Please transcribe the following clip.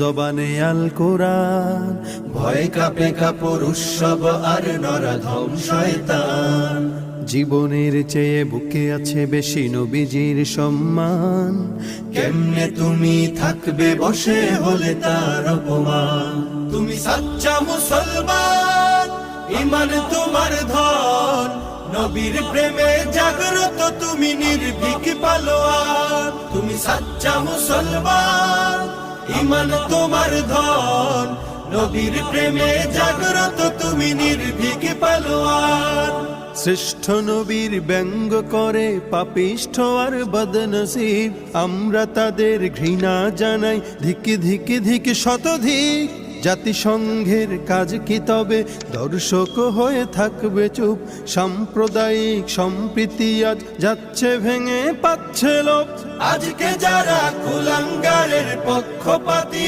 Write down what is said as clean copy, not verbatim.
জবানে আল কোরআন, ভয় কাপে কাপড় উৎসব আর নরাধম শয়তান। জীবনের চেয়ে বুকে আছে বেশি নবীজির সম্মান। কেমনে তুমি থাকবে বসে হলে তার অপমান। তুমি সাচ্চা মুসলমান, ঈমান তোমার ধন, নবীর প্রেমে জাগ্রত তুমি নির্ভীক পালোয়ান। তুমি সাচ্চা মুসলমান, ঈমান তোমার ধন, নবীর প্রেমে জাগ্রত তুমি নির্ভীক পালোয়ান। শ্রেষ্ঠ নবীর ব্যঙ্গ করে পাপিষ্ঠ আর বদনসিব, আমরা তাদের ঘৃণা জানাই ধিকি ধিকি ধিকি শতধিক। জাতিসংঘের কাজ কি তবে দর্শক হয়ে থাকবে চুপ? সাম্প্রদায়িক সম্প্রীতি আজ যাচ্ছে ভেঙে পাচ্ছে লোপ। আজকে যারা কুলাঙ্গারের পক্ষপাতী